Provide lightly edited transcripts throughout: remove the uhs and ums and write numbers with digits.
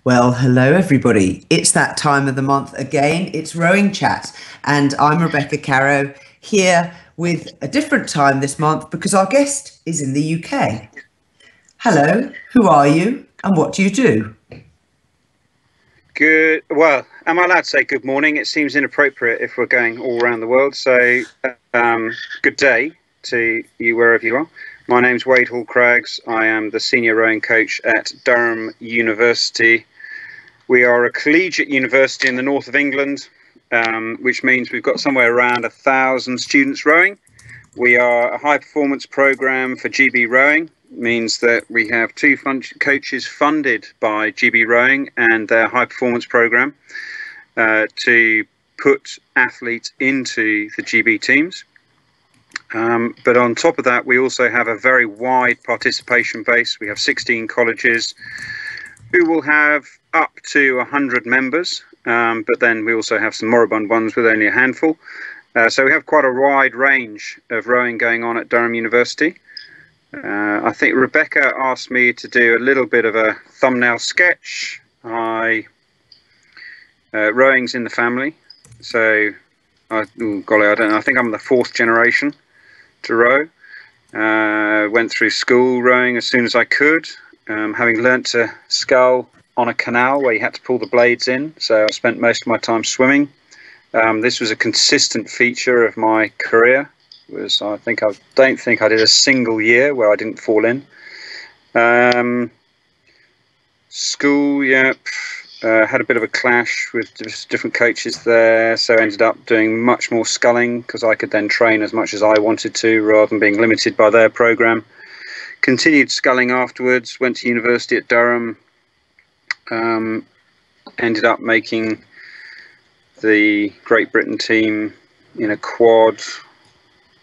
Well, hello everybody. It's that time of the month again. It's Rowing Chat, and I'm Rebecca Caro here with a different time this month because our guest is in the UK. Hello, who are you and what do you do? Good. Well, am I allowed to say good morning? It seems inappropriate if we're going all around the world. So, good day to you wherever you are. My name's Wade Hall-Craggs. I am the senior rowing coach at Durham University. We are a collegiate university in the north of England, which means we've got somewhere around 1,000 students rowing. We are a high performance program for GB Rowing. It means that we have two coaches funded by GB Rowing and their high performance program to put athletes into the GB teams. But on top of that, we also have a very wide participation base. We have 16 colleges who will have up to 100 members, but then we also have some moribund ones with only a handful. So we have quite a wide range of rowing going on at Durham University. I think Rebecca asked me to do a little bit of a thumbnail sketch. Rowing's in the family, so oh golly, I don't know. I think I'm the fourth generation to row. Went through school rowing as soon as I could, having learnt to scull on a canal where you had to pull the blades in. So I spent most of my time swimming. This was a consistent feature of my career. I don't think I did a single year where I didn't fall in. School, yeah, had a bit of a clash with different coaches there, so ended up doing much more sculling because I could then train as much as I wanted to rather than being limited by their program. Continued sculling afterwards, went to university at Durham, ended up making the Great Britain team in a quad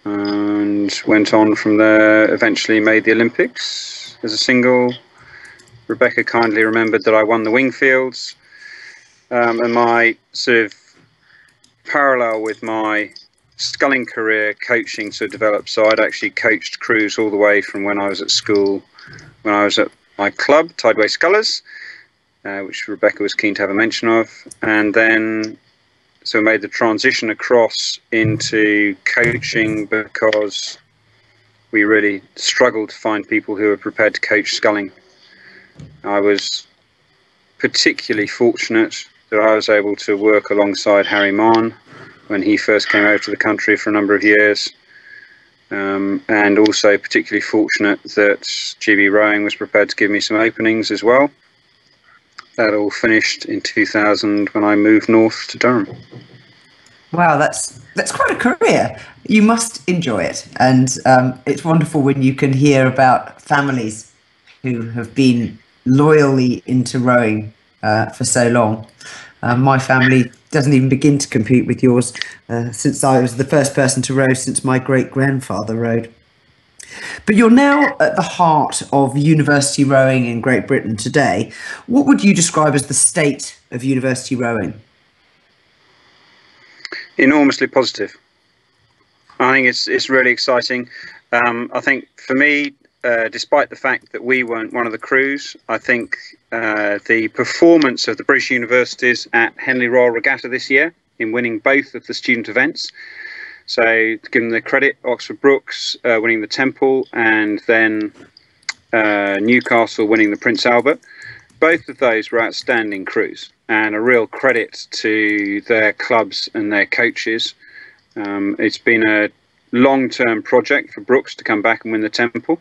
and went on from there, eventually made the Olympics as a single. Rebecca kindly remembered that I won the Wingfields, and my sort of parallel with my sculling career, coaching sort of developed. So I'd actually coached crews all the way from when I was at school, when I was at my club, Tideway Scullers, which Rebecca was keen to have a mention of, and then so made the transition across into coaching because we really struggled to find people who were prepared to coach sculling. I was particularly fortunate that I was able to work alongside Harry Mahon when he first came over to the country for a number of years, and also particularly fortunate that GB Rowing was prepared to give me some openings as well. That all finished in 2000 when I moved north to Durham. Wow, that's quite a career. You must enjoy it, and it's wonderful when you can hear about families who have been loyally into rowing for so long. My family doesn't even begin to compete with yours, since I was the first person to row since my great-grandfather rowed. But you're now at the heart of university rowing in Great Britain today. What would you describe as the state of university rowing? Enormously positive. I think it's really exciting. I think for me, despite the fact that we weren't one of the crews, I think the performance of the British universities at Henley Royal Regatta this year in winning both of the student events, so to give them the credit, Oxford Brookes winning the Temple and then Newcastle winning the Prince Albert, both of those were outstanding crews and a real credit to their clubs and their coaches. It's been a long-term project for Brookes to come back and win the Temple,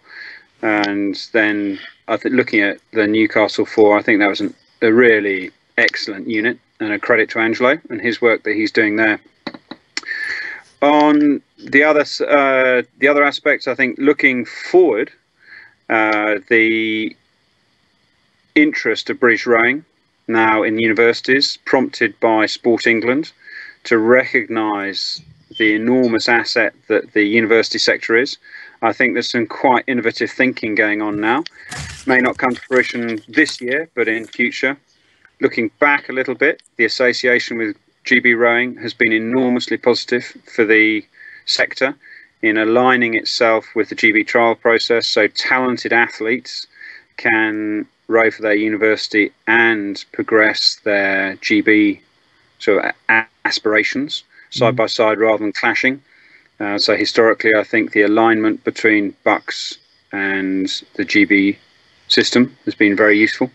and then I think looking at the Newcastle four, I think that was a really excellent unit and a credit to Angelo and his work that he's doing there. On the other aspects, I think looking forward, the interest of British rowing now in universities, prompted by Sport England, to recognise the enormous asset that the university sector is. I think there's some quite innovative thinking going on now. May not come to fruition this year, but in future. Looking back a little bit, the association with GB Rowing has been enormously positive for the sector in aligning itself with the GB trial process, so talented athletes can row for their university and progress their GB sort of aspirations side by side rather than clashing. So historically, I think the alignment between BU.C.S and the GB system has been very useful.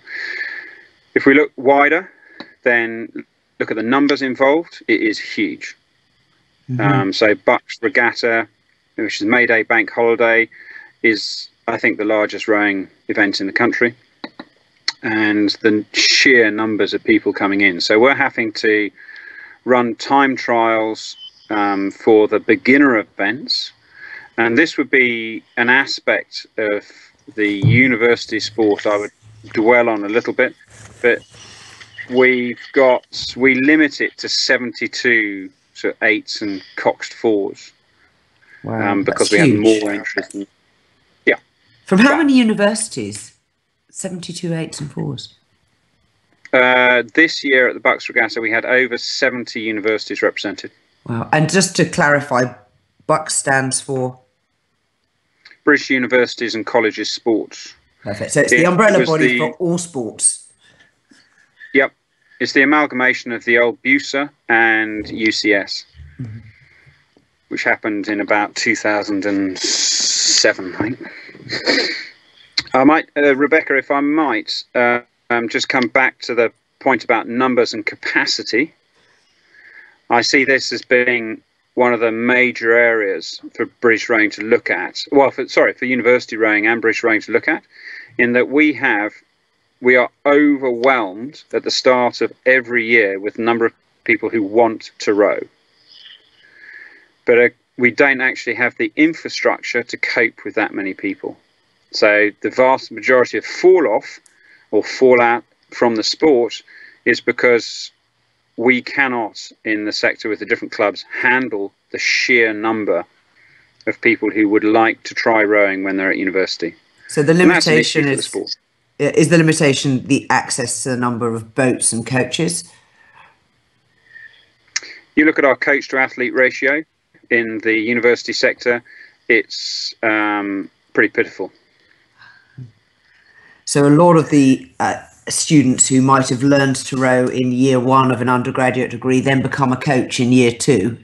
If we look wider, then look at the numbers involved, it is huge. So BU.C.S Regatta, which is May Day bank holiday, is, I think, the largest rowing event in the country. And the sheer numbers of people coming in. So we're having to run time trials for the beginner events. And this would be an aspect of the university sport I would dwell on a little bit. But we limit it to 72 so 8s and coxed 4s. Wow, because we have more interest in, yeah. From how many universities? 72 8s and 4s. This year at the B.U.C.S Regatta, we had over 70 universities represented. Wow. And just to clarify, B.U.C.S stands for? British Universities and Colleges Sports. Perfect. So it's the umbrella body for all sports. Yep. It's the amalgamation of the old B.U.C.S and U.C.S, which happened in about 2007, I think. I might, Rebecca, if I might, just come back to the point about numbers and capacity. I see this as being one of the major areas for British rowing to look at. Well, for university rowing and British rowing to look at, in that we are overwhelmed at the start of every year with the number of people who want to row. But we don't actually have the infrastructure to cope with that many people. So the vast majority of fall-off or fallout from the sport is because we cannot, in the sector with the different clubs, handle the sheer number of people who would like to try rowing when they're at university. So the limitation is the limitation the access to the number of boats and coaches? You look at our coach to athlete ratio in the university sector, it's pretty pitiful. So a lot of the students who might have learned to row in year 1 of an undergraduate degree then become a coach in year 2?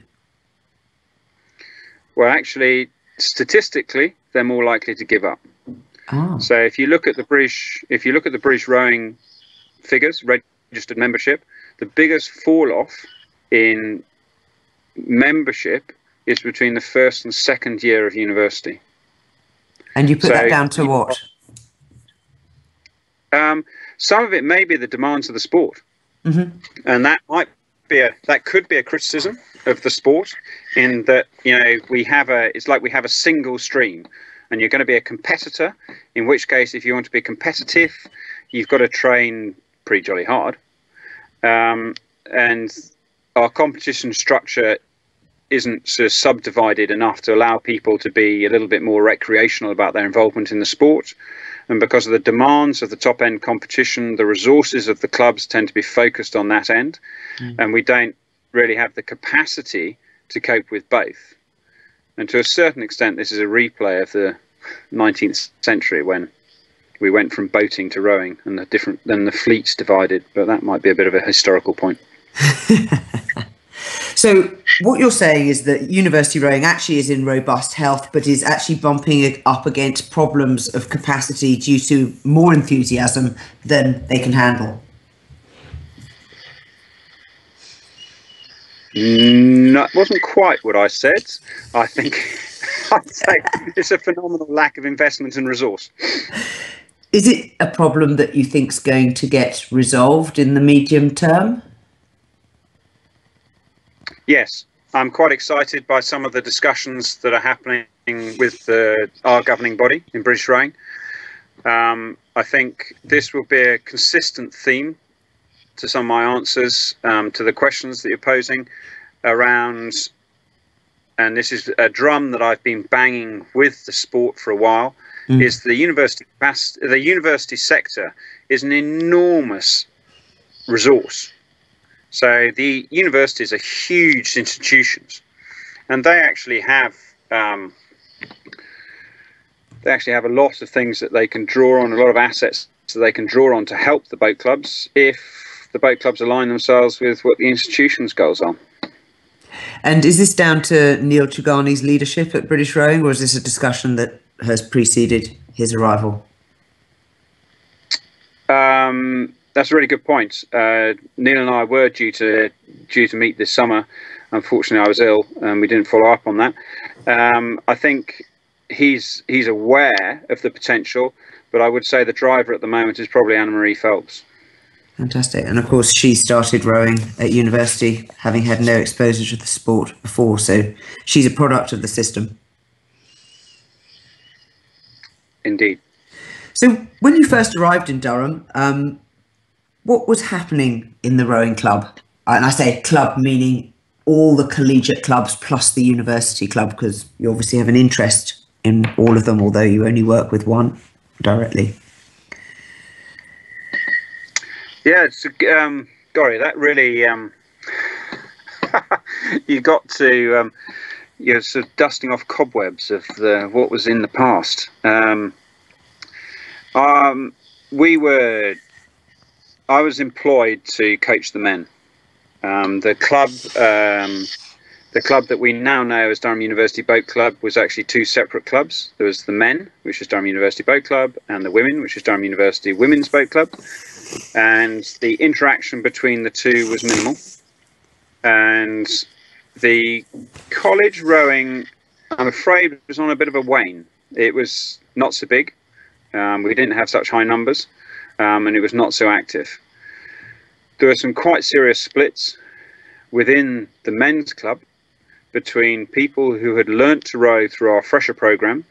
Well, actually, statistically, they're more likely to give up. Oh. So if you look at the British rowing figures, registered membership, the biggest fall off in membership is between the first and second year of university. And you put that down to what? Some of it may be the demands of the sport, and that could be a criticism of the sport, in that it's like we have a single stream, and you're going to be a competitor. In which case, if you want to be competitive, you've got to train pretty jolly hard, and our competition structure isn't sort of subdivided enough to allow people to be a little bit more recreational about their involvement in the sport. And because of the demands of the top end competition, the resources of the clubs tend to be focused on that end. And we don't really have the capacity to cope with both. And to a certain extent, this is a replay of the 19th century when we went from boating to rowing, and then the fleets divided. But that might be a bit of a historical point. So what you're saying is that university rowing actually is in robust health, but is actually bumping up against problems of capacity due to more enthusiasm than they can handle. No, it wasn't quite what I said. I think I'd say it's a phenomenal lack of investment and resource. Is it a problem that you think is going to get resolved in the medium term? Yes, I'm quite excited by some of the discussions that are happening with our governing body in British rowing. I think this will be a consistent theme to some of my answers to the questions that you're posing around, and this is a drum that I've been banging with the sport for a while, is the university sector is an enormous resource. So the universities are huge institutions, and they actually have a lot of things that they can draw on, a lot of assets that they can draw on to help the boat clubs if the boat clubs align themselves with what the institution's goals are. And is this down to Neil Chugani's leadership at British Rowing, or is this a discussion that has preceded his arrival? That's a really good point. Neil and I were due to meet this summer. Unfortunately, I was ill and we didn't follow up on that. I think he's aware of the potential, but I would say the driver at the moment is probably Anna-Marie Phelps. Fantastic. And of course, she started rowing at university, having had no exposure to the sport before, so she's a product of the system. Indeed. So when you first arrived in Durham, what was happening in the rowing club? And I say club meaning all the collegiate clubs plus the university club, because you obviously have an interest in all of them, although you only work with one directly. Yeah, it's Gary, that really you got to you're sort of dusting off cobwebs of what was in the past. I was employed to coach the men. The club that we now know as Durham University Boat Club was actually two separate clubs. There was the men, which is Durham University Boat Club, and the women, which is Durham University Women's Boat Club. And the interaction between the two was minimal. And the college rowing, I'm afraid, was on a bit of a wane. It was not so big. We didn't have such high numbers, and it was not so active. There were some quite serious splits within the men's club between people who had learnt to row through our fresher program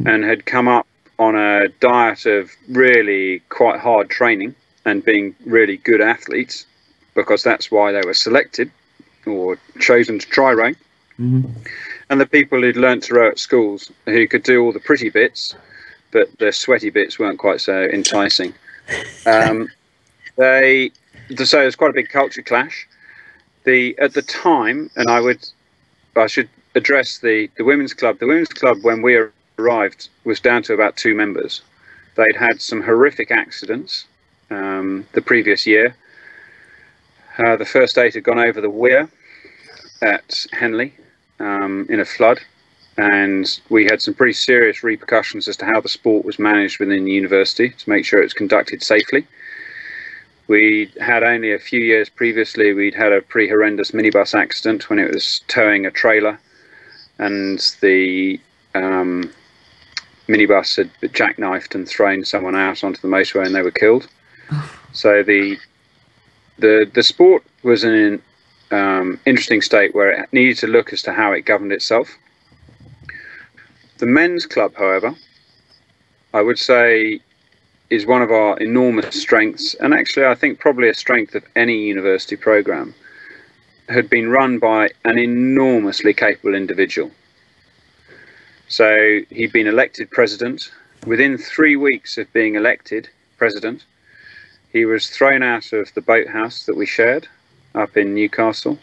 and had come up on a diet of really quite hard training and being really good athletes, because that's why they were selected or chosen to try rowing. And the people who'd learnt to row at schools, who could do all the pretty bits, but the sweaty bits weren't quite so enticing. So it was quite a big culture clash. At the time, and I should address the women's club. The women's club, when we arrived, was down to about 2 members. They'd had some horrific accidents the previous year. The first 8 had gone over the weir at Henley in a flood, and we had some pretty serious repercussions as to how the sport was managed within the university to make sure it was conducted safely. We had only a few years previously, we'd had a pretty horrendous minibus accident when it was towing a trailer, and the minibus had jackknifed and thrown someone out onto the motorway and they were killed. So the sport was in an interesting state where it needed to look as to how it governed itself. The men's club, however, I would say is one of our enormous strengths, and actually I think probably a strength of any university program, had been run by an enormously capable individual. So he'd been elected president. Within 3 weeks of being elected president, he was thrown out of the boathouse that we shared up in Newcastle.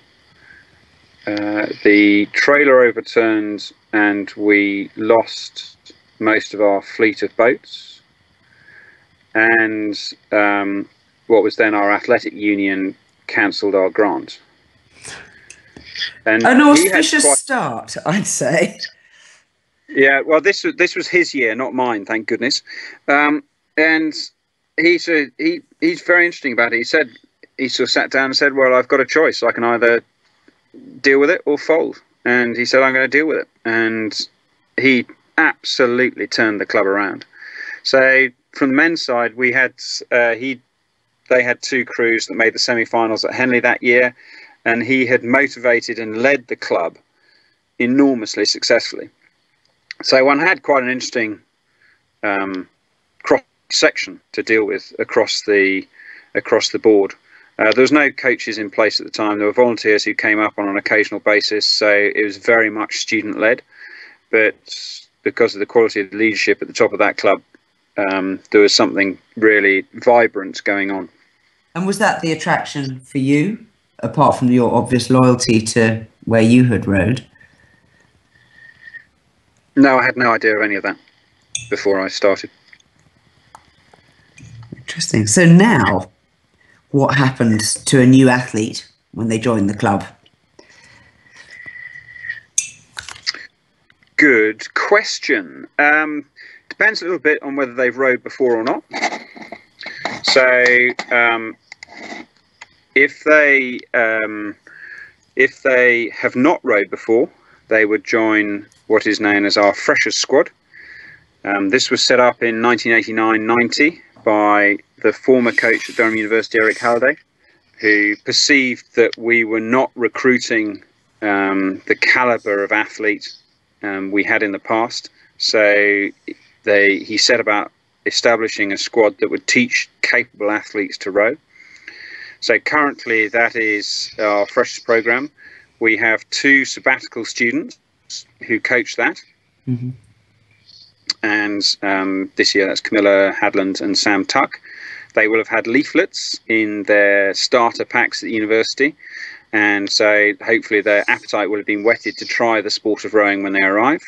The trailer overturned and we lost most of our fleet of boats. And what was then our athletic union cancelled our grant. And an auspicious start, I'd say. Yeah, well, this was his year, not mine, thank goodness. And he's very interesting about it. He sort of sat down and said, well, I've got a choice. I can either deal with it or fold. And he said, I'm going to deal with it. And he absolutely turned the club around. So from the men's side, we had they had 2 crews that made the semi-finals at Henley that year, and he had motivated and led the club enormously successfully. So one had quite an interesting cross section to deal with across the board. There was no coaches in place at the time. There were volunteers who came up on an occasional basis, so it was very much student led. But because of the quality of the leadership at the top of that club, there was something really vibrant going on. And was that the attraction for you, apart from your obvious loyalty to where you had rowed? No, I had no idea of any of that before I started. Interesting. So now, what happens to a new athlete when they join the club? Good question. Depends a little bit on whether they've rowed before or not. So if they have not rowed before, they would join what is known as our freshers squad. This was set up in 1989-90 by the former coach at Durham University, Eric Halliday, who perceived that we were not recruiting the calibre of athlete we had in the past. So he set about establishing a squad that would teach capable athletes to row. So currently that is our freshers program. We have 2 sabbatical students who coach that. Mm-hmm. And this year that's Camilla Hadland and Sam Tuck. They will have had leaflets in their starter packs at the university, and so hopefully their appetite will have been whetted to try the sport of rowing when they arrive.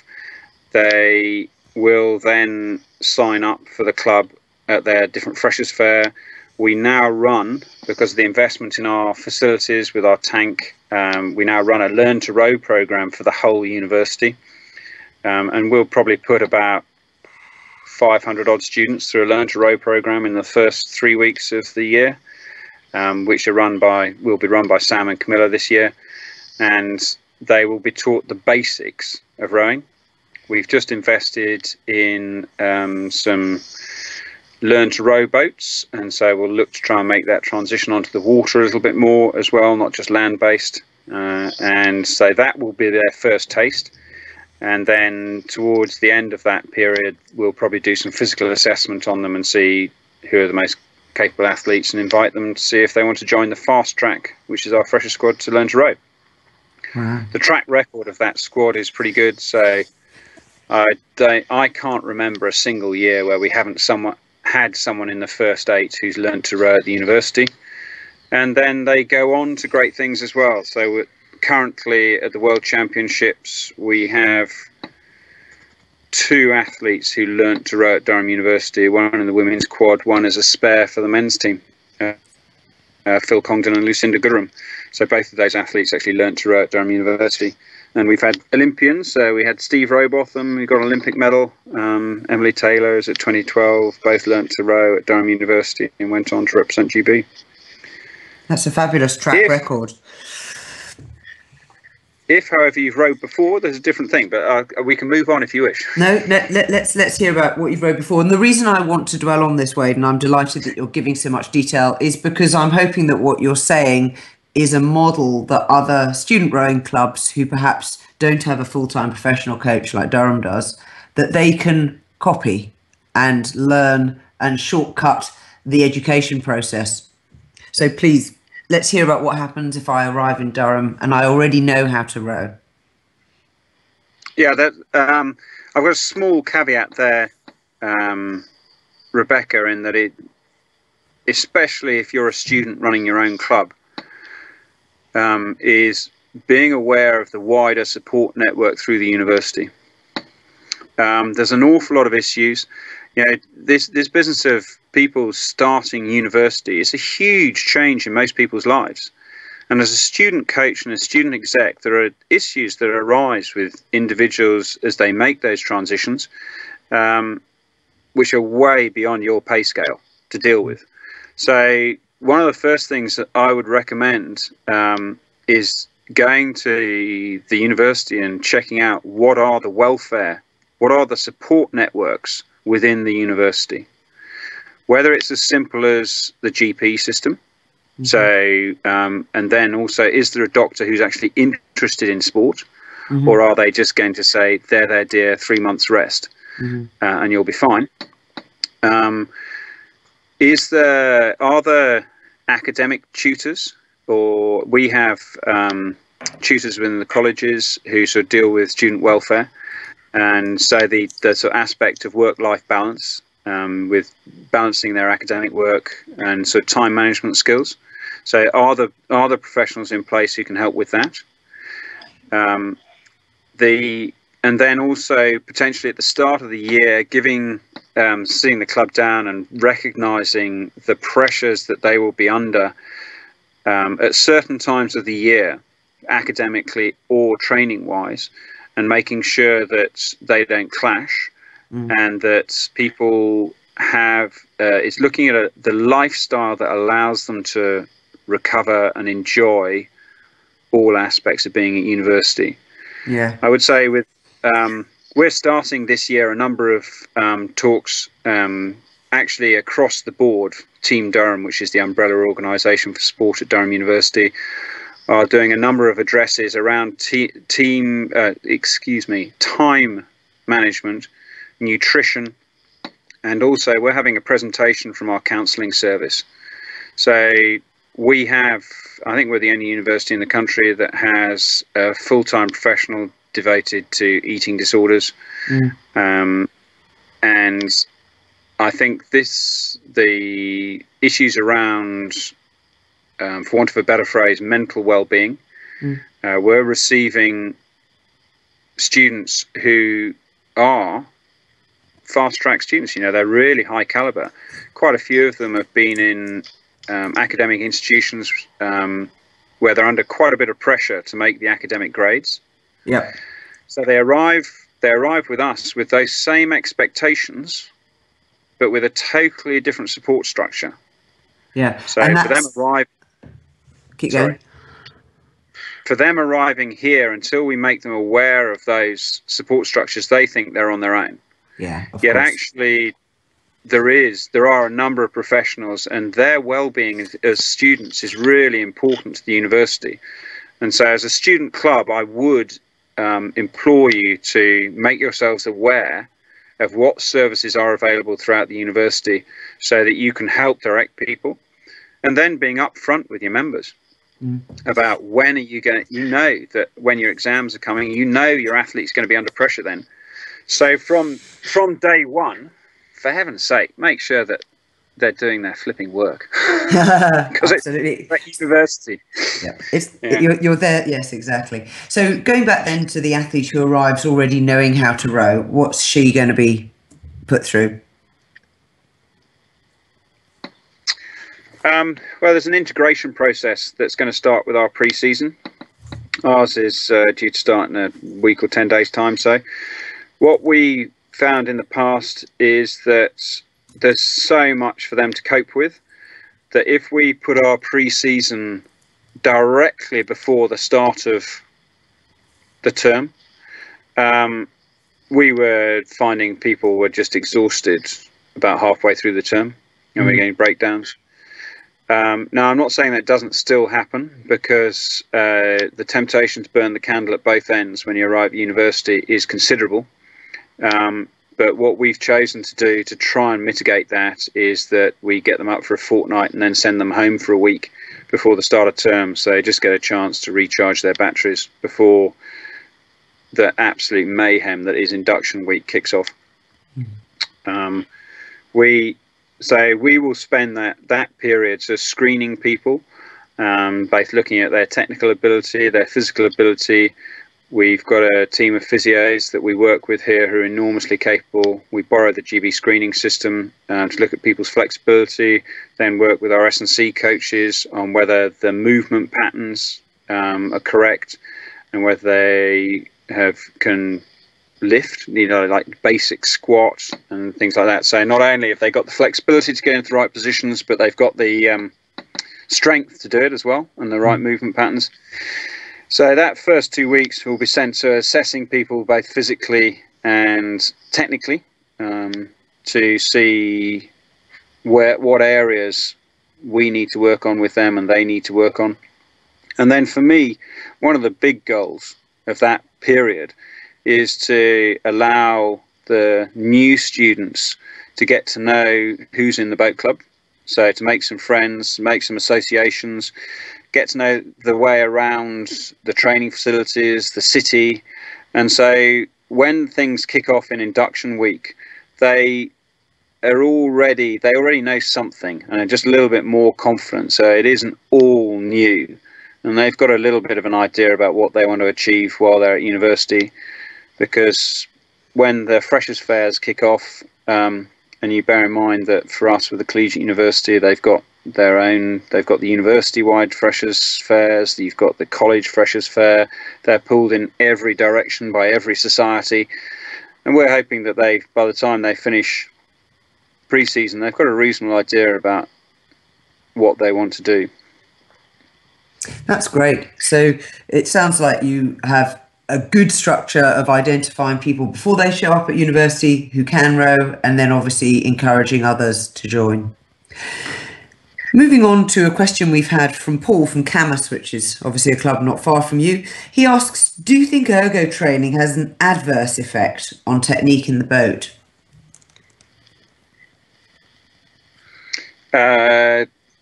They will then sign up for the club at their different freshers fair. We now run, because of the investment in our facilities with our tank, we now run a learn to row program for the whole university, and we'll probably put about 500 odd students through a learn to row program in the first 3 weeks of the year, which will be run by Sam and Camilla this year, and they will be taught the basics of rowing. We've just invested in some learn to row boats, and so we'll look to try and make that transition onto the water a little bit more as well, not just land based, and so that will be their first taste. And then towards the end of that period, we'll probably do some physical assessment on them and see who are the most capable athletes and invite them to see if they want to join the fast track, which is our fresher squad, to learn to row. Wow. The track record of that squad is pretty good. So I can't remember a single year where we haven't had someone in the first 8 who's learned to row at the university. And then they go on to great things as well. So currently at the World Championships, we have 2 athletes who learnt to row at Durham University, one in the women's quad, one as a spare for the men's team, Phil Congdon and Lucinda Goodrum. So both of those athletes actually learnt to row at Durham University. And we've had Olympians, so we had Steve Rowbotham, who got an Olympic medal, Emily Taylor is at 2012, both learnt to row at Durham University and went on to represent GB. That's a fabulous track record. If, however, you've rowed before, there's a different thing, but we can move on if you wish. No, let's hear about what you've rowed before. And the reason I want to dwell on this, Wade, and I'm delighted that you're giving so much detail, is because I'm hoping that what you're saying is a model that other student rowing clubs who perhaps don't have a full-time professional coach like Durham does, that they can copy and learn and shortcut the education process. So please, let's hear about what happens if I arrive in Durham and I already know how to row. Yeah, I've got a small caveat there, Rebecca, in that especially if you're a student running your own club, is being aware of the wider support network through the university. There's an awful lot of issues. You know, this business of people starting university is a huge change in most people's lives. And as a student coach and a student exec, there are issues that arise with individuals as they make those transitions, which are way beyond your pay scale to deal with. So one of the first things that I would recommend is going to the university and checking out what are the support networks within the university. Whether it's as simple as the GP system, so and then also, is there a doctor who's actually interested in sport, or are they just going to say, there dear, 3 months rest, and you'll be fine? Are there academic tutors, or we have tutors within the colleges who sort of deal with student welfare, and so the sort of aspect of work-life balance, with balancing their academic work and sort of time management skills. So are the professionals in place who can help with that? And then also potentially at the start of the year, giving seeing the club down and recognising the pressures that they will be under at certain times of the year, academically or training wise, and making sure that they don't clash, and that people have is looking at the lifestyle that allows them to recover and enjoy all aspects of being at university. Yeah, I would say with we're starting this year a number of talks actually across the board. Team Durham, which is the umbrella organisation for sport at Durham University, are doing a number of addresses around time management, nutrition, and also we're having a presentation from our counselling service. So we have, I think we're the only university in the country that has a full-time professional devoted to eating disorders. And I think the issues around, for want of a better phrase, mental well-being, we're receiving students who are fast-track students. You know, they're really high caliber. Quite a few of them have been in academic institutions where they're under quite a bit of pressure to make the academic grades. Yeah. So they arrive with us with those same expectations, but with a totally different support structure. Yeah. So and for them for them arriving here, until we make them aware of those support structures, they think they're on their own. Yeah. Yet actually there are a number of professionals, and their well-being as students is really important to the university. And so as a student club, I would implore you to make yourselves aware of what services are available throughout the university so that you can help direct people, and then being upfront with your members about when are you going to, you know that when your exams are coming, you know your athlete's going to be under pressure then. So from day one, for heaven's sake, make sure that they're doing their flipping work. Because Absolutely. it's at university. Yeah, you're there. Yes, exactly. So going back then to the athlete who arrives already knowing how to row, what's she going to be put through? Well, there's an integration process that's going to start with our pre-season. Ours is due to start in a week or 10 days time. So what we found in the past is that there's so much for them to cope with, that if we put our pre-season directly before the start of the term, we were finding people were just exhausted about halfway through the term, and we're getting breakdowns. Now, I'm not saying that doesn't still happen, because the temptation to burn the candle at both ends when you arrive at university is considerable. But what we've chosen to do to try and mitigate that is that we get them up for a fortnight and then send them home for a week before the start of term, so they just get a chance to recharge their batteries before the absolute mayhem that is induction week kicks off. We will spend that period so screening people, both looking at their technical ability, their physical ability. We've got a team of physios that we work with here who are enormously capable. We borrow the GB screening system to look at people's flexibility, then work with our S&C coaches on whether the movement patterns are correct and whether they can lift, you know, like basic squats and things like that. So not only have they got the flexibility to get into the right positions, but they've got the strength to do it as well, and the right movement patterns. So that first 2 weeks will be sent to assessing people both physically and technically, to see what areas we need to work on with them and they need to work on. And then for me, one of the big goals of that period is to allow the new students to get to know who's in the boat club. So to make some friends, make some associations, get to know the way around the training facilities, the city. And so when things kick off in induction week, they already know something and are just a little bit more confident. So it isn't all new, and they've got a little bit of an idea about what they want to achieve while they're at university. Because when the freshers fairs kick off, and you bear in mind that for us with the collegiate university, they've got the university-wide freshers fairs, you've got the college freshers fair, they're pulled in every direction by every society, and we're hoping that by the time they finish pre-season, they've got a reasonable idea about what they want to do. That's great. So it sounds like you have a good structure of identifying people before they show up at university who can row, and then obviously encouraging others to join. Moving on to a question we've had from Paul from Camas, which is obviously a club not far from you. He asks, do you think ergo training has an adverse effect on technique in the boat?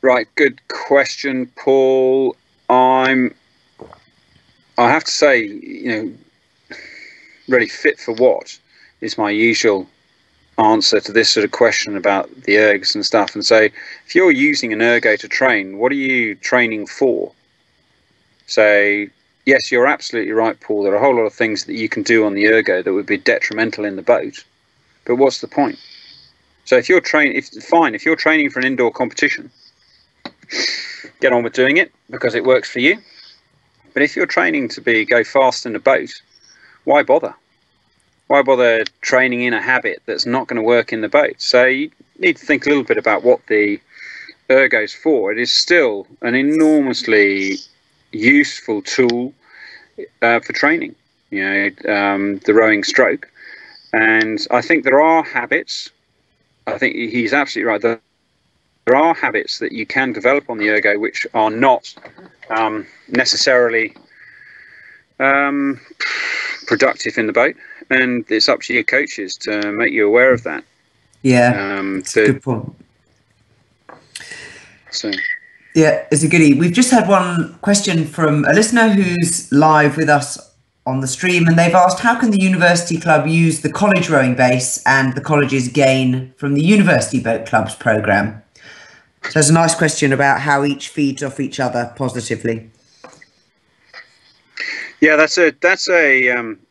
Right, good question, Paul. I have to say, really fit for what is my usual answer to this sort of question about the ergs and stuff. And so if you're using an ergo to train, what are you training for? So yes, you're absolutely right, Paul. There are a whole lot of things that you can do on the ergo that would be detrimental in the boat, but what's the point? So if you're training for an indoor competition, get on with doing it because it works for you. But if you're training to go fast in a boat, why bother? Why bother training in a habit that's not going to work in the boat? So you need to think a little bit about what the ergo's for. It is still an enormously useful tool for training, the rowing stroke. And I think there are habits. I think he's absolutely right. There are habits that you can develop on the ergo which are not necessarily productive in the boat, and it's up to your coaches to make you aware of that. Yeah, that's a good point. So yeah, it's a goodie. We've just had one question from a listener who's live with us on the stream, and they've asked, how can the university club use the college rowing base and the college's gain from the university boat club's programme? So there's a nice question about how each feeds off each other positively. Yeah, that's a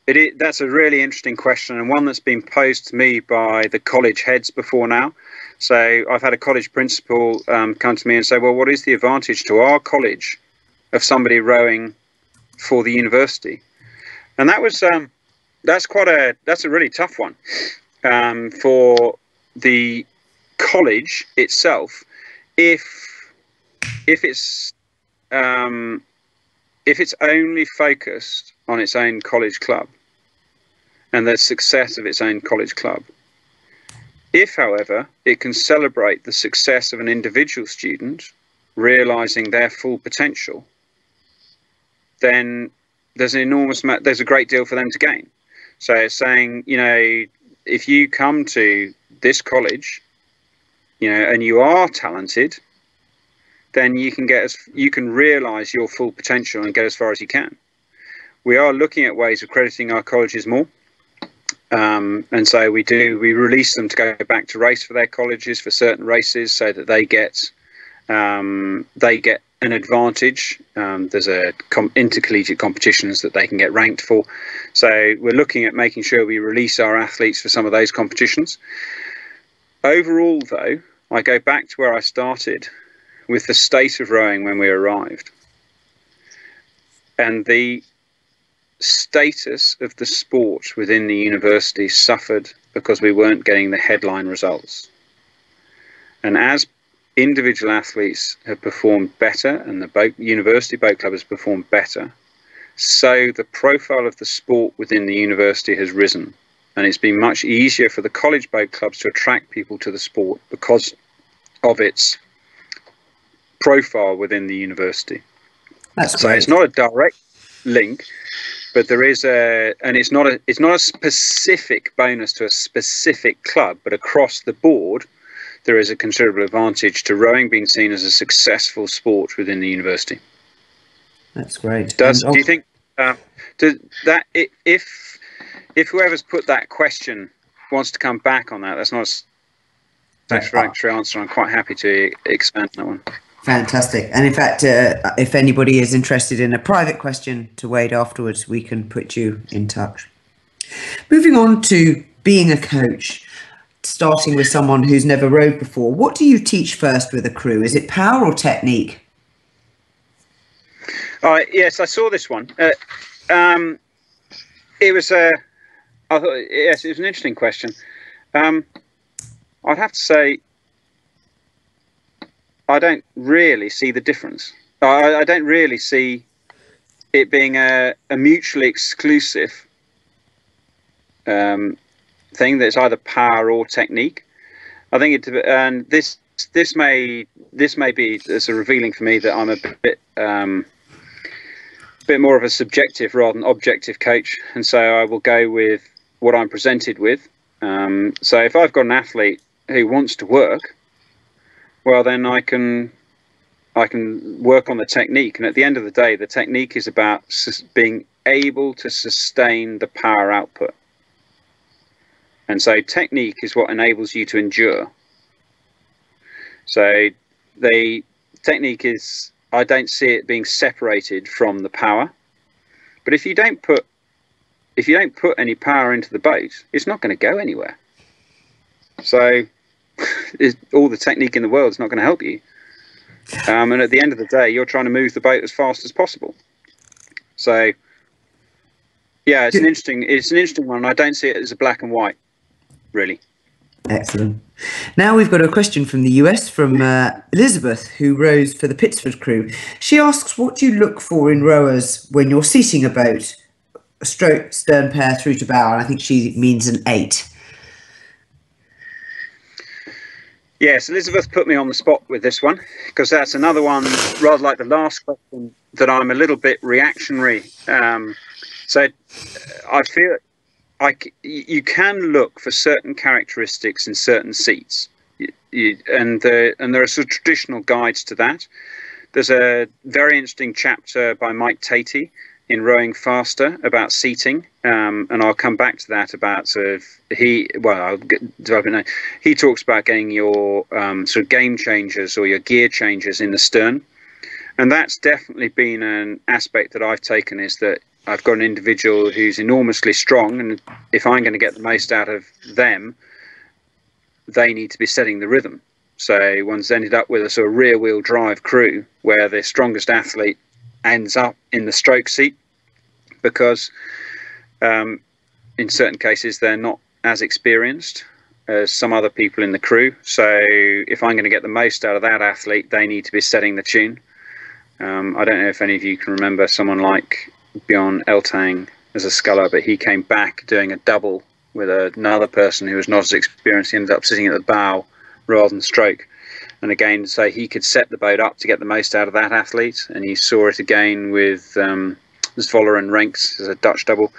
really interesting question, and one that's been posed to me by the college heads before now. So I've had a college principal come to me and say, well, what is the advantage to our college of somebody rowing for the university? And that's a really tough one for the college itself. If it's only focused on its own college club and the success of its own college club. If, however, it can celebrate the success of an individual student realizing their full potential, then there's a great deal for them to gain. So it's saying, if you come to this college, and you are talented, then you can realize your full potential and get as far as you can. We are looking at ways of crediting our colleges more. And so we release them to go back to race for their colleges for certain races so that they get an advantage. There's intercollegiate competitions that they can get ranked for. So we're looking at making sure we release our athletes for some of those competitions. Overall, though, I go back to where I started with the state of rowing when we arrived. And the status of the sport within the university suffered because we weren't getting the headline results. And as individual athletes have performed better and the University Boat Club has performed better, so the profile of the sport within the university has risen. And it's been much easier for the college boat clubs to attract people to the sport because of its profile within the university. That's so great. It's not a direct link, but there is and it's not a specific bonus to a specific club, but across the board, there is a considerable advantage to rowing being seen as a successful sport within the university. That's great. Do you think if whoever's put that question wants to come back on that, that's not a satisfactory answer. I'm quite happy to expand on that one. Fantastic. And in fact, if anybody is interested in a private question to Wade afterwards, we can put you in touch. Moving on to being a coach. starting with someone who's never rowed before, what do you teach first with a crew? Is it power or technique? Yes, I saw this one. It was I thought, yes, it was an interesting question. I'd have to say I don't really see the difference. I don't really see it being a mutually exclusive thing that's either power or technique. I think it, and this may be as a revealing for me that I'm a bit more of a subjective rather than objective coach, and so I will go with what I'm presented with. So if I've got an athlete who wants to work, well, then I can work on the technique, and at the end of the day, the technique is about being able to sustain the power output. And so technique is what enables you to endure. So the technique is, I don't see it being separated from the power. But if you don't put any power into the boat, it's not going to go anywhere. So all the technique in the world is not going to help you. And at the end of the day, you're trying to move the boat as fast as possible. So yeah, it's an interesting one. I don't see it as a black and white, really. Excellent. Now we've got a question from the US from Elizabeth, who rows for the Pittsford crew. She asks, what do you look for in rowers when you're seating a boat, stroke, stern pair through to bow? And I think she means an 8. Yes, Elizabeth put me on the spot with this one, because that's another one, rather like the last question, that I'm a little bit reactionary. So I feel you can look for certain characteristics in certain seats, and there are sort of traditional guides to that. There's a very interesting chapter by Mike Tatey in Rowing Faster about seating, and I'll come back to that about sort of he talks about getting your sort of game changers or your gear changers in the stern, and that's definitely been an aspect that I've taken, is that I've got an individual who's enormously strong, and if I'm going to get the most out of them, they need to be setting the rhythm. So one's ended up with a sort of rear wheel drive crew where the strongest athlete ends up in the stroke seat, because in certain cases they're not as experienced as some other people in the crew. So if I'm going to get the most out of that athlete, they need to be setting the tune. I don't know if any of you can remember someone like Bjorn Eltang as a sculler, but he came back doing a double with another person who was not as experienced. He ended up sitting at the bow rather than stroke. And again, so he could set the boat up to get the most out of that athlete, and he saw it again with Zvoller and Renks as a Dutch double.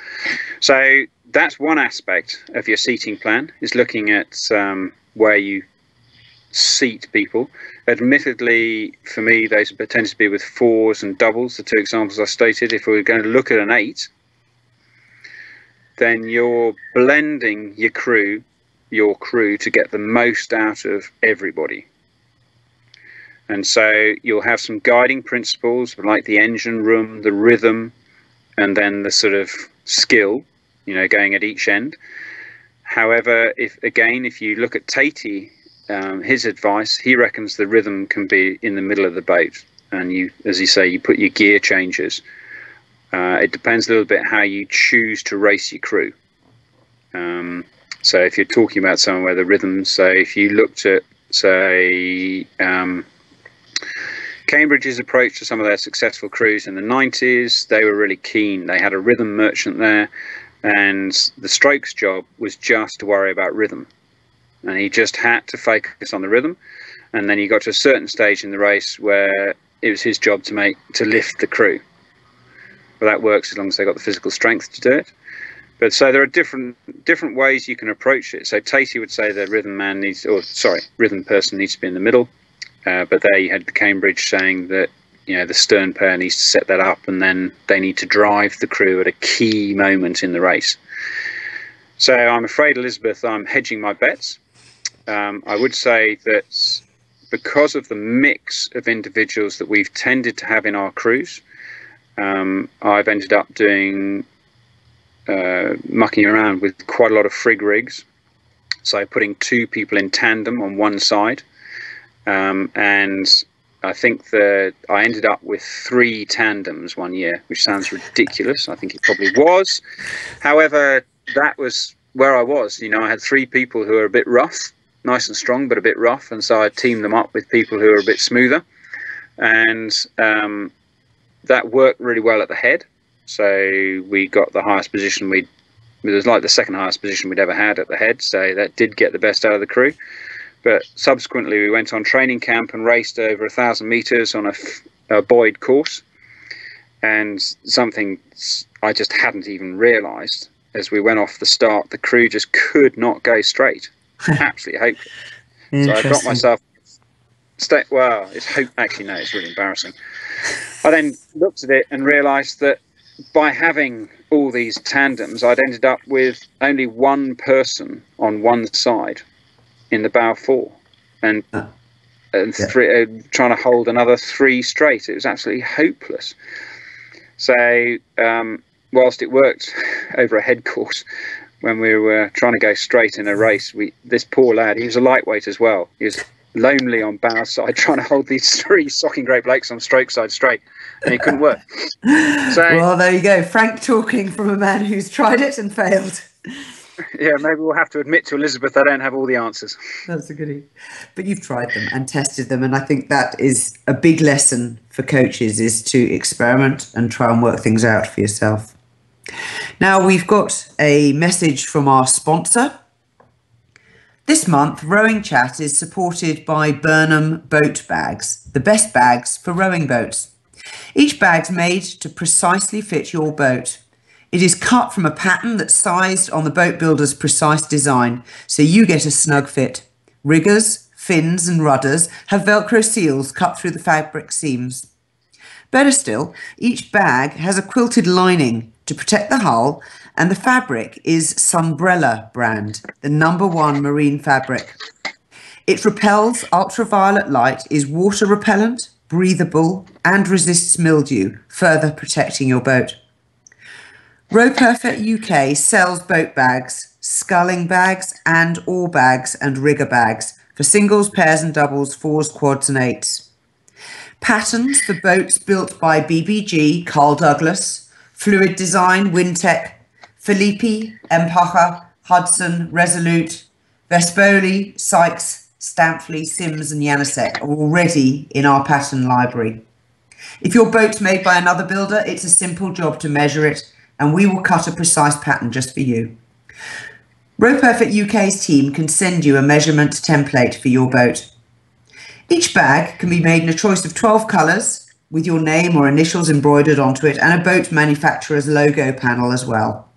So that's one aspect of your seating plan, is looking at where you seat people. Admittedly, for me, those tend to be with 4s and doubles, the 2 examples I stated. If we were going to look at an 8, then you're blending your crew to get the most out of everybody. And so you'll have some guiding principles like the engine room, the rhythm, and then the sort of skill, going at each end. However, if you look at Tatey, his advice, he reckons the rhythm can be in the middle of the boat, and you, as you say, you put your gear changes. It depends a little bit how you choose to race your crew. So if you're talking about somewhere where the rhythm, so if you looked at, say, Cambridge's approach to some of their successful crews in the 90s, they were really keen. They had a rhythm merchant there, and the strokes job was just to worry about rhythm. And he just had to focus on the rhythm. And then he got to a certain stage in the race where it was his job to lift the crew. Well, that works as long as they got the physical strength to do it. But so there are different ways you can approach it. So Tatey would say the rhythm person needs to be in the middle. But there you had the Cambridge saying that the stern pair needs to set that up, and then they need to drive the crew at a key moment in the race. So I'm afraid, Elizabeth, I'm hedging my bets. I would say that because of the mix of individuals that we've tended to have in our crews, I've ended up doing mucking around with quite a lot of frig rigs, So putting two people in tandem on one side, and I think that I ended up with 3 tandems one year, which sounds ridiculous. I think it probably was. However, that was where I was. You know, I had 3 people who were a bit rough, nice and strong, but a bit rough. And so I teamed them up with people who are a bit smoother. And that worked really well at the head. So we got the highest position it was like the second highest position we'd ever had at the head. So that did get the best out of the crew. But subsequently, we went on training camp and raced over 1,000 meters on a buoyed course. And something I just hadn't even realized as we went off the start, the crew just could not go straight. Absolutely hopeless. So I got myself well, actually, no, it's really embarrassing. I then looked at it and realized that by having all these tandems, I'd ended up with only one person on one side in the bow 4, and trying to hold another 3 straight. It was absolutely hopeless. So whilst it worked over a head course, when we were trying to go straight in a race, this poor lad, he was a lightweight as well. He was lonely on bow side trying to hold these 3 socking great blokes on stroke side straight, and it couldn't work. So, well, there you go. Frank talking from a man who's tried it and failed. Yeah, maybe we'll have to admit to Elizabeth I don't have all the answers. That's a goodie. But you've tried them and tested them, and I think that is a big lesson for coaches, is to experiment and try and work things out for yourself. Now we've got a message from our sponsor. This month, RowingChat is supported by Burnham Boat Bags, the best bags for rowing boats. Each bag's made to precisely fit your boat. It is cut from a pattern that's sized on the boat builder's precise design, so you get a snug fit. Riggers, fins and rudders have Velcro seals cut through the fabric seams. Better still, each bag has a quilted lining to protect the hull, and the fabric is Sunbrella brand, the #1 marine fabric. It repels ultraviolet light, is water repellent, breathable, and resists mildew, further protecting your boat. Row Perfect UK sells boat bags, sculling bags, and oar bags and rigger bags for singles, pairs and doubles, 4s, quads and 8s. Patterns for boats built by BBG, Carl Douglas, Fluid Design, Wintec, Filippi, Empacher, Hudson, Resolute, Vespoli, Sykes, Stamfley, Sims and Janasek are already in our pattern library. If your boat's made by another builder, it's a simple job to measure it, and we will cut a precise pattern just for you. Row Perfect UK's team can send you a measurement template for your boat. Each bag can be made in a choice of 12 colours with your name or initials embroidered onto it, and a boat manufacturer's logo panel as well.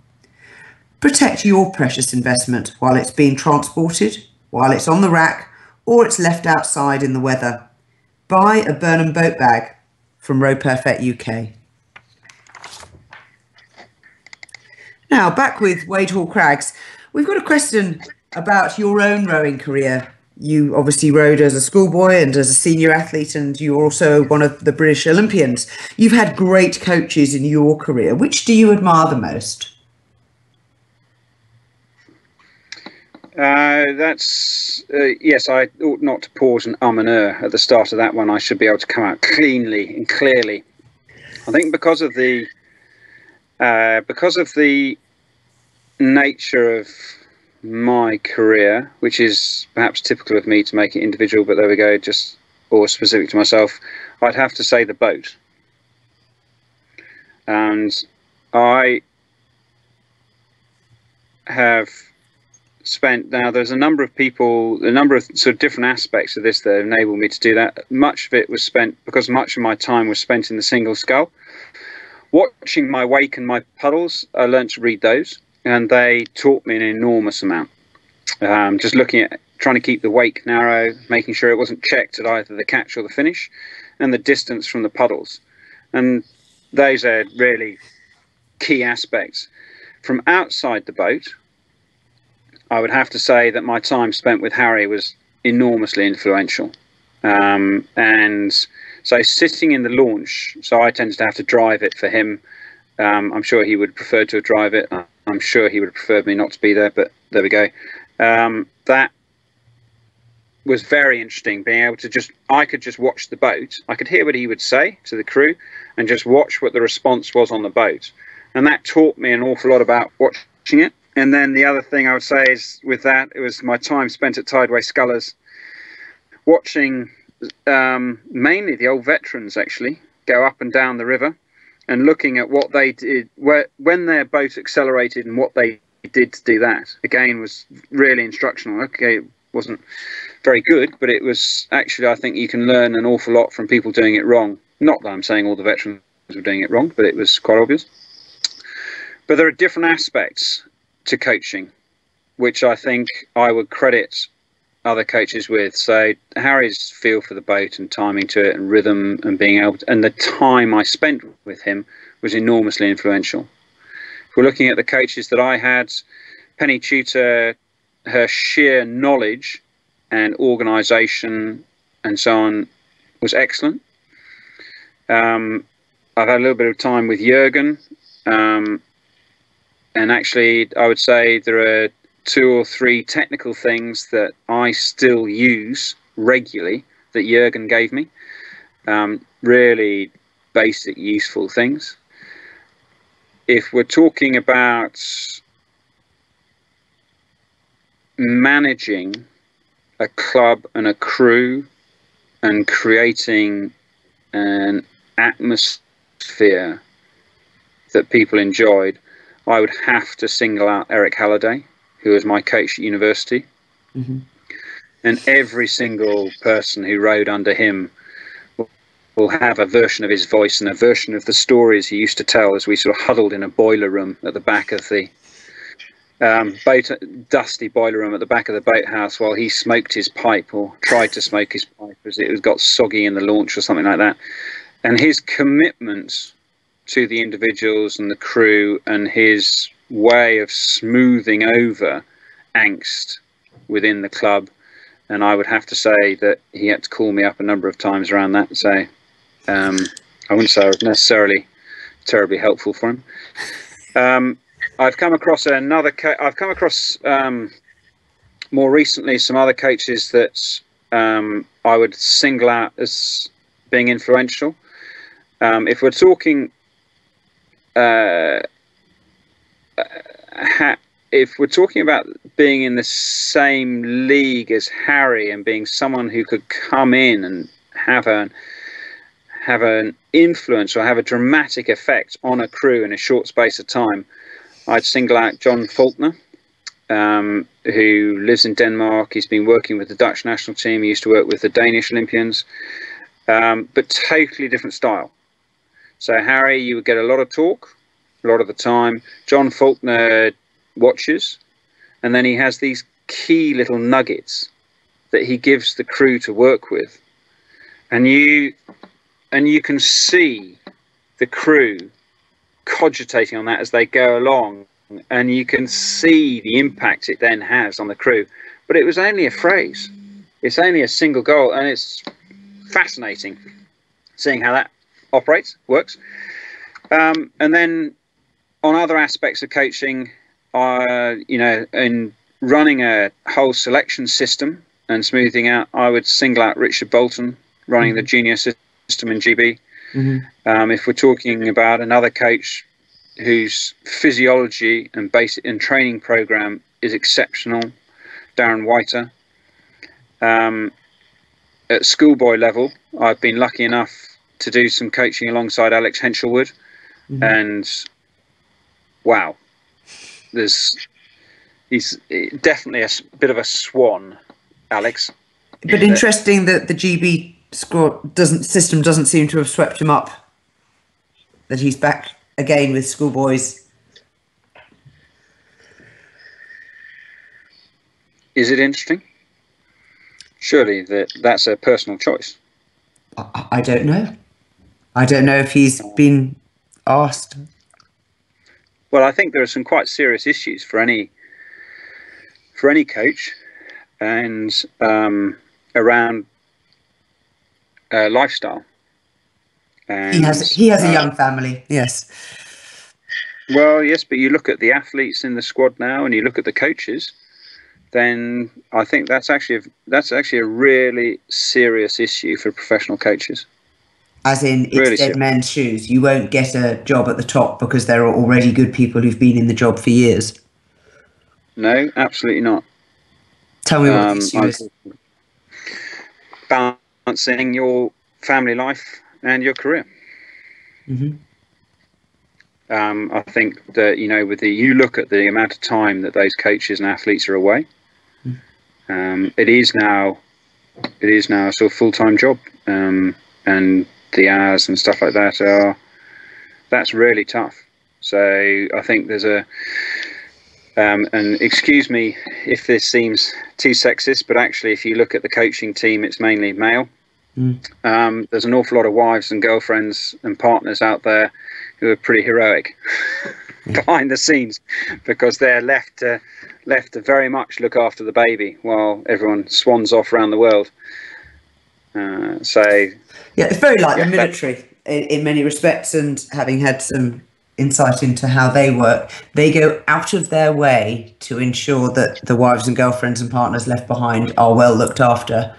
Protect your precious investment while it's being transported, while it's on the rack, or it's left outside in the weather. Buy a Burnham boat bag from Row Perfect UK. Now, back with Wade hall-craggs, we've got a question about your own rowing career. You obviously rowed as a schoolboy and as a senior athlete, and you're also one of the British Olympians. You've had great coaches in your career. Which do you admire the most? Yes, I ought not to pause and at the start of that one. I should be able to come out cleanly and clearly. I think because of the nature of my career, which is perhaps typical of me to make it individual, but there we go, or specific to myself, I'd have to say the boat. And I have spent, now there's a number of sort of different aspects of this that enabled me to do that. Much of it was spent, because much of my time was spent in the single scull. Watching my wake and my puddles, I learned to read those, and they taught me an enormous amount. Just looking at, trying to keep the wake narrow, making sure it wasn't checked at either the catch or the finish, and the distance from the puddles. And those are really key aspects. From outside the boat, I would have to say that my time spent with Harry was enormously influential. And so sitting in the launch, so I tended to have to drive it for him. I'm sure he would prefer to drive it. I'm sure he would have preferred me not to be there, but there we go. That was very interesting, being able to I could just watch the boat. I could hear what he would say to the crew and just watch what the response was on the boat. And that taught me an awful lot about watching it. And then the other thing I would say is with that, it was my time spent at Tideway Scullers, watching mainly the old veterans actually go up and down the river and looking at what they did when their boat accelerated and what they did to do that. Again, was really instructional. Okay, it wasn't very good, but it was actually, I think you can learn an awful lot from people doing it wrong. Not that I'm saying all the veterans were doing it wrong, but it was quite obvious. But there are different aspects to coaching, which I think I would credit other coaches with. So Harry's feel for the boat and timing to it and rhythm and being able to, and the time I spent with him was enormously influential. If we're looking at the coaches that I had, Penny Tudor, her sheer knowledge and organisation and so on was excellent. I've had a little bit of time with Jürgen, and actually I would say there are 2 or 3 technical things that I still use regularly that Jürgen gave me. Really basic, useful things. If we're talking about managing a club and a crew and creating an atmosphere that people enjoyed, I would have to single out Eric Halliday, who was my coach at university. Mm-hmm. And every single person who rowed under him will have a version of his voice and a version of the stories he used to tell as we sort of huddled in a boiler room at the back of the dusty boiler room at the back of the boathouse while he smoked his pipe, or tried to smoke his pipe, as it got soggy in the launch or something like that. And his commitment to the individuals and the crew, and his way of smoothing over angst within the club. And I would have to say that he had to call me up a number of times around that. So I wouldn't say I was necessarily terribly helpful for him. I've come across more recently some other coaches that I would single out as being influential. If we're talking if we're talking about being in the same league as Harry and being someone who could come in and have an influence or have a dramatic effect on a crew in a short space of time, I'd single out John Faulkner, who lives in Denmark. He's been working with the Dutch national team. He used to work with the Danish Olympians, but totally different style. So Harry, you would get a lot of talk a lot of the time. John Faulkner watches, and then he has these key little nuggets that he gives the crew to work with, and you can see the crew cogitating on that as they go along, and you can see the impact it then has on the crew. But it was only a phrase, it's only a single goal, and it's fascinating seeing how that works. And then on other aspects of coaching, in running a whole selection system and smoothing out, I would single out Richard Bolton, running the junior system in GB. If we're talking about another coach whose physiology and basic and training program is exceptional, Darren Whiter. At schoolboy level, I've been lucky enough to do some coaching alongside Alex Henshelwood, and wow, he's definitely a bit of a swan, Alex. But interesting that the GB system doesn't seem to have swept him up, that he's back again with schoolboys. Is it interesting? Surely that's a personal choice. I don't know. I don't know if he's been asked. Well, I think there are some quite serious issues for any coach, and around lifestyle. And, he has a young family. Yes. Well, yes, but you look at the athletes in the squad now, and you look at the coaches. then I think that's actually a really serious issue for professional coaches. As in, it's Really dead serious. man's shoes. You won't get a job at the top because there are already good people who've been in the job for years. No, absolutely not. Tell me what the issue is. Balancing your family life and your career. Mm-hmm. I think that, you know, you look at the amount of time that those coaches and athletes are away. It is now a sort of full-time job, and the hours and stuff like that that's really tough. So I think there's and excuse me if this seems too sexist, but actually, if you look at the coaching team, it's mainly male. There's an awful lot of wives and girlfriends and partners out there who are pretty heroic behind the scenes, because they're left to very much look after the baby while everyone swans off around the world. Yeah, it's very like the military in many respects, and having had some insight into how they work, they go out of their way to ensure that the wives and girlfriends and partners left behind are well looked after,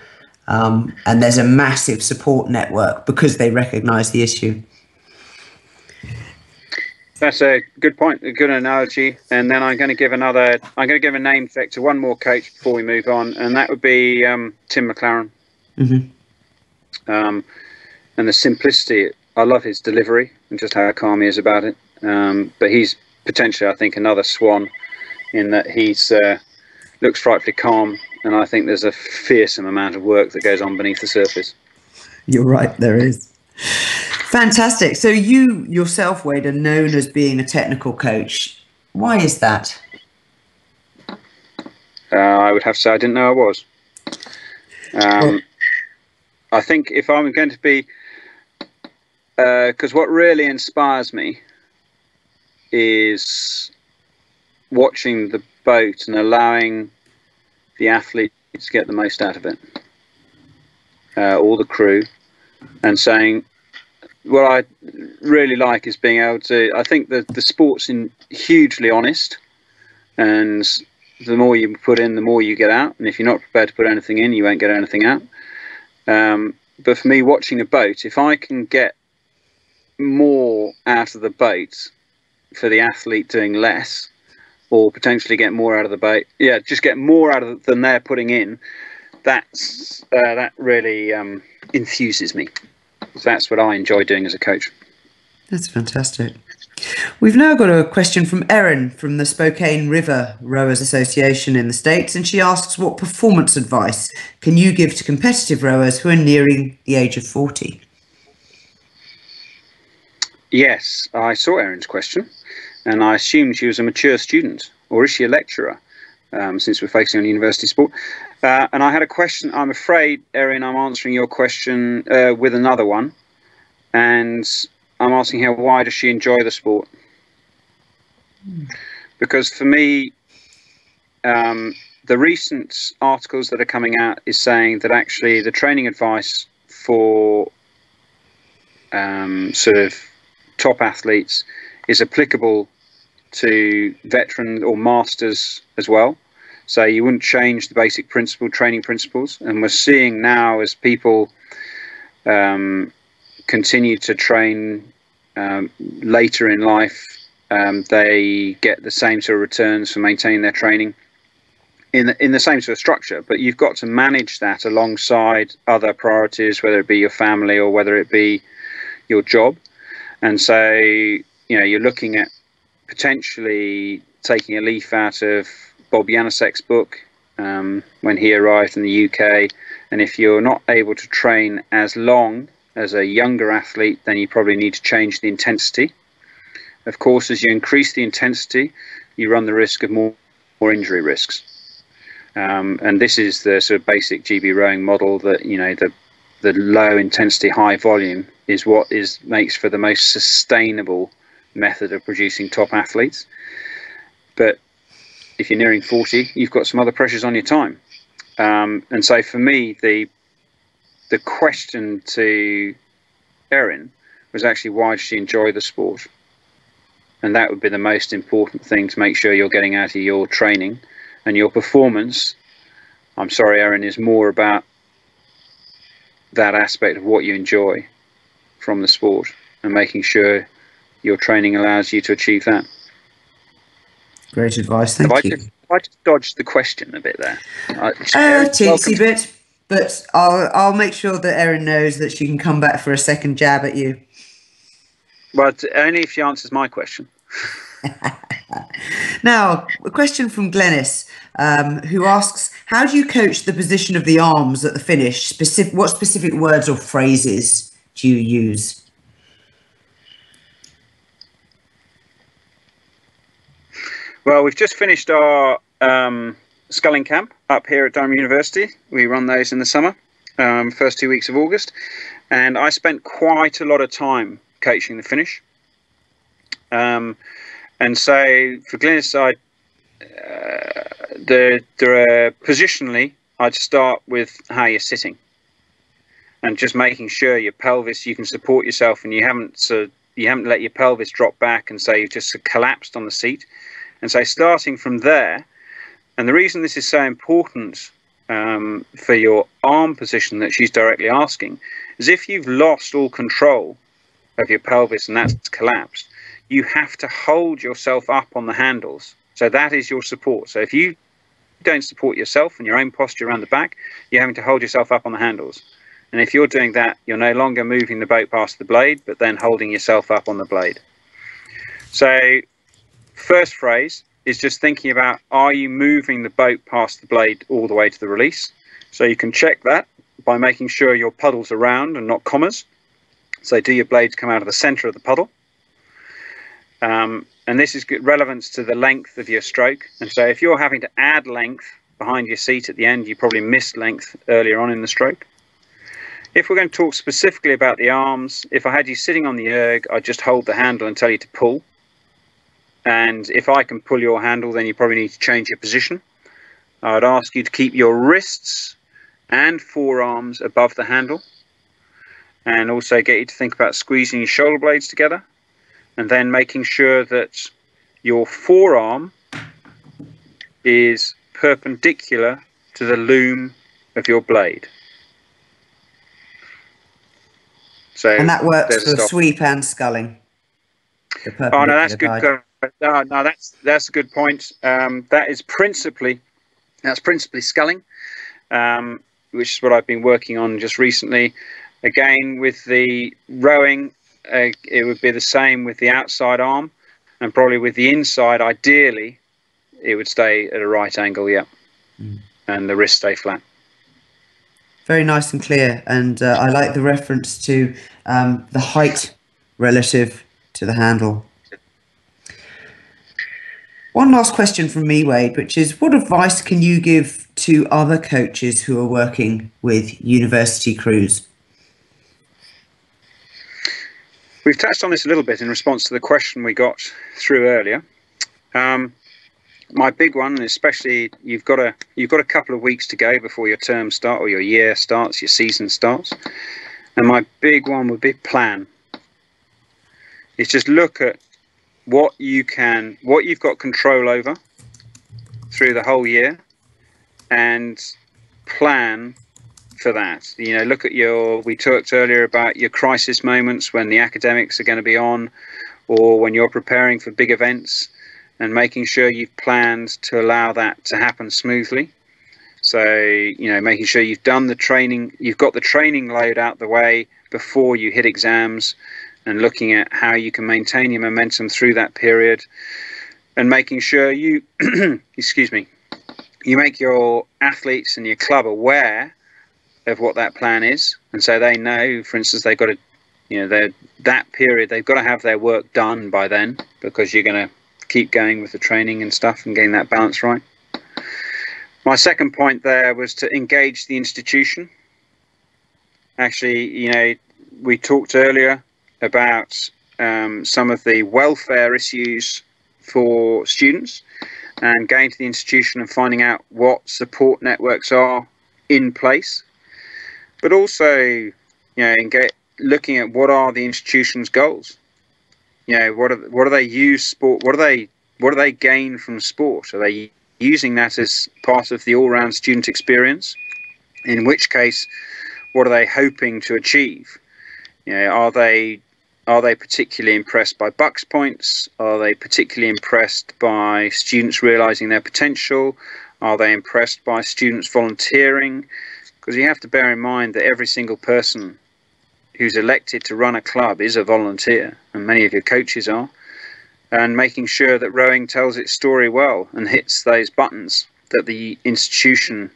and there's a massive support network because they recognise the issue. That's a good point, a good analogy. And then I'm going to give a name check to one more coach before we move on, and that would be Tim McLaren. And the simplicity, I love his delivery and just how calm he is about it. But he's potentially, I think, another swan in that he's looks frightfully calm, and I think there's a fearsome amount of work that goes on beneath the surface. You're right, there is. Fantastic. So you yourself, Wade, are known as being a technical coach. Why is that? I would have to say I didn't know I was. I think if I'm going to be, because what really inspires me is watching the boat and allowing the athletes to get the most out of it, all the crew, and saying, what I really like is being able to, I think that the sport's hugely honest, and the more you put in, the more you get out. And if you're not prepared to put anything in, you won't get anything out. But for me, watching a boat, if I can get more out of the boat for the athlete doing less, or potentially get more out of the boat, just get more out of it than they're putting in, that really enthuses me. So that's what I enjoy doing as a coach. That's fantastic. We've now got a question from Erin from the Spokane River Rowers Association in the States, and she asks, what performance advice can you give to competitive rowers who are nearing the age of 40? Yes, I saw Erin's question, and I assumed she was a mature student, or is she a lecturer, since we're focusing on university sport. And I had a question. I'm afraid, Erin, I'm answering your question with another one, and I'm asking her, why does she enjoy the sport? Because for me, the recent articles that are coming out is saying that actually the training advice for sort of top athletes is applicable to veterans or masters as well. So you wouldn't change the basic training principles. And we're seeing now, as people continue to train later in life, they get the same sort of returns for maintaining their training in the same sort of structure. But you've got to manage that alongside other priorities, whether it be your family or whether it be your job. And so, you know, you're looking at potentially taking a leaf out of Bob Janicek's book when he arrived in the UK. And if you're not able to train as long as a younger athlete, then you probably need to change the intensity. Of course, as you increase the intensity, you run the risk of more injury risks. And this is the sort of basic GB rowing model, that, you know, the low intensity, high volume is what makes for the most sustainable method of producing top athletes. But if you're nearing 40, you've got some other pressures on your time. And so for me, the question to Erin was actually, why does she enjoy the sport? And that would be the most important thing to make sure you're getting out of your training. And your performance, I'm sorry, Erin, is more about that aspect of what you enjoy from the sport and making sure your training allows you to achieve that. Great advice, thank you. Have I just dodged the question a bit there? Teensy bit, but I'll make sure that Erin knows that she can come back for a second jab at you. But only if she answers my question. Now, a question from Glennis, who asks, how do you coach the position of the arms at the finish? What specific words or phrases do you use? Well, we've just finished our sculling camp up here at Durham University. We run those in the summer, first 2 weeks of August. And I spent quite a lot of time coaching the finish. And so for Glennis side, positionally, I'd start with how you're sitting and just making sure your pelvis, you can support yourself and you haven't let your pelvis drop back and say you've just collapsed on the seat. And so starting from there, and the reason this is so important for your arm position that she's directly asking is if you've lost all control of your pelvis and that's collapsed, you have to hold yourself up on the handles. So that is your support. So if you don't support yourself and your own posture around the back, you're having to hold yourself up on the handles. And if you're doing that, you're no longer moving the boat past the blade, but then holding yourself up on the blade. So first phrase is just thinking about, are you moving the boat past the blade all the way to the release? So you can check that by making sure your puddles are round and not commas. So do your blades come out of the center of the puddle? And this is good relevance to the length of your stroke. And so if you're having to add length behind your seat at the end, you probably missed length earlier on in the stroke. If we're going to talk specifically about the arms, if I had you sitting on the erg, I'd just hold the handle and tell you to pull. And if I can pull your handle, then you probably need to change your position. I'd ask you to keep your wrists and forearms above the handle, and also get you to think about squeezing your shoulder blades together, and then making sure that your forearm is perpendicular to the loom of your blade. So, and that works for sweep and sculling. Oh no, that's good. No, that's a good point. That's principally sculling, which is what I've been working on just recently. Again, with the rowing, it would be the same with the outside arm, and probably with the inside, ideally, it would stay at a right angle, yeah, and the wrist stay flat. Very nice and clear, and I like the reference to the height relative to the handle. One last question from me, Wade, which is, what advice can you give to other coaches who are working with university crews? We've touched on this a little bit in response to the question we got through earlier. My big one, especially you've got a couple of weeks to go before your term start or your year starts, your season starts. And my big one would be plan. It's just look at what you've got control over through the whole year and plan for that. You know, look at we talked earlier about your crisis moments when the academics are going to be on, or when you're preparing for big events, and making sure you've planned to allow that to happen smoothly. So, you know, making sure you've done the training, you've got the training load out the way before you hit exams, and looking at how you can maintain your momentum through that period, and making sure you, excuse me, you make your athletes and your club aware of what that plan is. And so they know, for instance, they've got to, you know, that period, they've got to have their work done by then, because you're going to keep going with the training and stuff and getting that balance right. My second point there was to engage the institution. Actually, you know, we talked earlier about some of the welfare issues for students, and going to the institution and finding out what support networks are in place, but also, you know, looking at what are the institution's goals. You know, what do they use sport? What do they gain from sport? Are they using that as part of the all-round student experience? In which case, what are they hoping to achieve? You know, are they particularly impressed by Bucks points? Are they particularly impressed by students realising their potential? Are they impressed by students volunteering? Because you have to bear in mind that every single person who's elected to run a club is a volunteer, and many of your coaches are. And making sure that rowing tells its story well and hits those buttons that the institution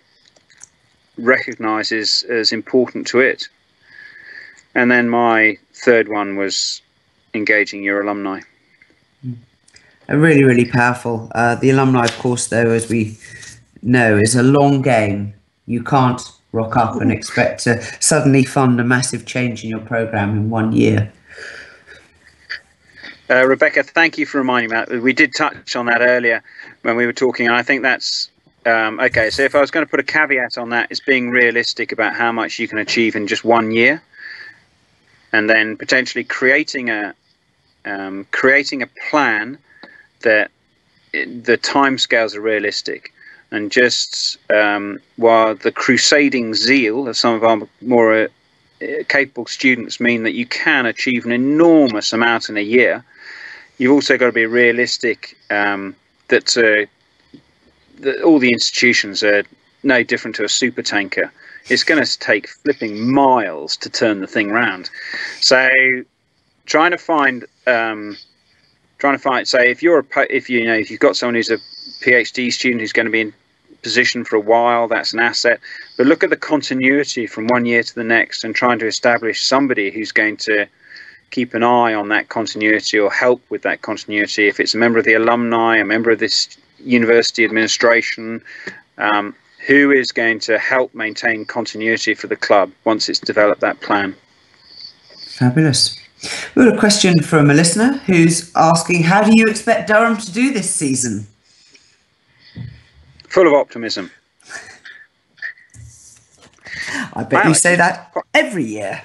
recognises as important to it. And then my third one was engaging your alumni. Really, really powerful. The alumni, of course, though, as we know, is a long game. You can't rock up and expect to suddenly fund a massive change in your programme in 1 year. Rebecca, thank you for reminding me that. We did touch on that earlier when we were talking, and I think that's okay. So if I was going to put a caveat on that, it's being realistic about how much you can achieve in just 1 year, and then potentially creating a plan that the timescales are realistic. And just while the crusading zeal of some of our more capable students mean that you can achieve an enormous amount in a year, you've also got to be realistic that all the institutions are no different to a super tanker. It's going to take flipping miles to turn the thing round. So trying to find say if you've got someone who's a PhD student who's going to be in position for a while, that's an asset. But look at the continuity from 1 year to the next and trying to establish somebody who's going to keep an eye on that continuity or help with that continuity. If it's a member of the alumni, a member of this university administration, who is going to help maintain continuity for the club once it's developed that plan. Fabulous. We have a question from a listener who's asking, how do you expect Durham to do this season? Full of optimism. I bet you say that every year.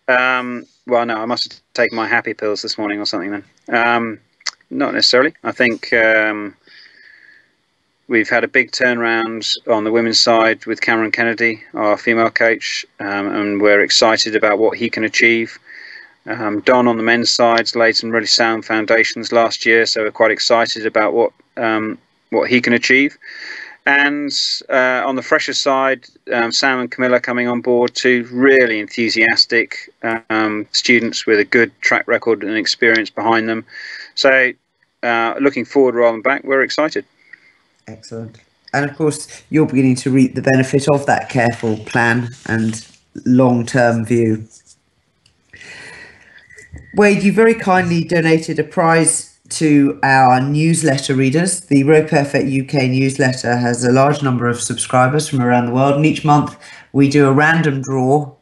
Well, no, I must have taken my happy pills this morning or something then. Not necessarily. I think we've had a big turnaround on the women's side with Cameron Kennedy, our female coach, and we're excited about what he can achieve. Don on the men's side laid some really sound foundations last year, so we're quite excited about what he can achieve. And on the fresher side, Sam and Camilla coming on board, two really enthusiastic students with a good track record and experience behind them. So looking forward rather than back, we're excited. Excellent. And of course, you're beginning to reap the benefit of that careful plan and long-term view. Wade, you very kindly donated a prize to our newsletter readers. The Row Perfect UK newsletter has a large number of subscribers from around the world, and each month we do a random draw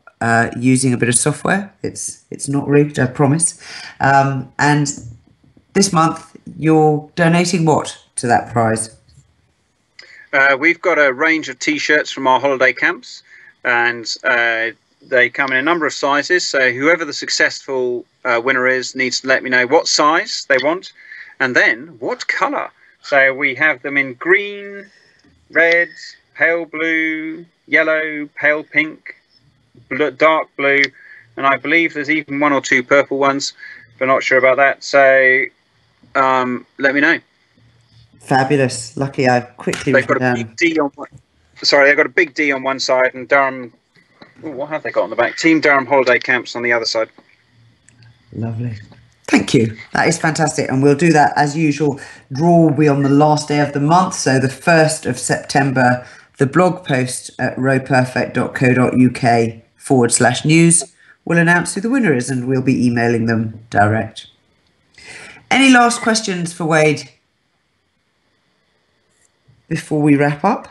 using a bit of software. It's not rigged, I promise. And this month you're donating what to that prize? We've got a range of t-shirts from our holiday camps, and they come in a number of sizes. So whoever the successful winner is needs to let me know what size they want and then what colour. So we have them in green, red, pale blue, yellow, pale pink, dark blue, and I believe there's even one or two purple ones, but not sure about that. So let me know. Fabulous. Lucky I've quickly they've got written a big D on one. Sorry, they've got a big D on one side and Durham. Ooh, what have they got on the back? Team Durham Holiday Camps on the other side. Lovely. Thank you. That is fantastic. And we'll do that as usual. Draw will be on the last day of the month. So the 1st of September, the blog post at rowperfect.co.uk/news will announce who the winner is, and we'll be emailing them direct. Any last questions for Wade before we wrap up?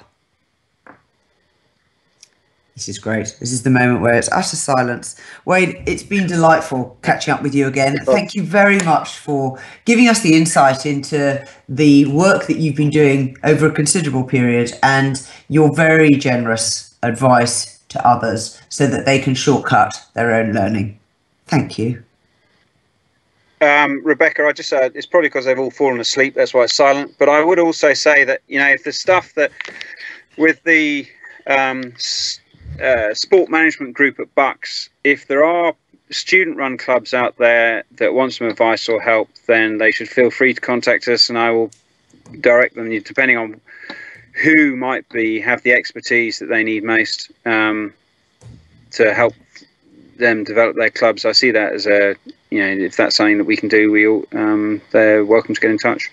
This is great. This is the moment where it's utter silence. Wade, it's been delightful catching up with you again. Thank you very much for giving us the insight into the work that you've been doing over a considerable period and your very generous advice to others so that they can shortcut their own learning. Thank you. Rebecca, I just it's probably because they've all fallen asleep. That's why it's silent. But I would also say that, you know, if the stuff that with the sport management group at Bucks, if there are student-run clubs out there that want some advice or help, then they should feel free to contact us, and I will direct them, depending on who might have the expertise that they need most, to help them develop their clubs. I see that as a, you know, if that's something that we can do, they're welcome to get in touch.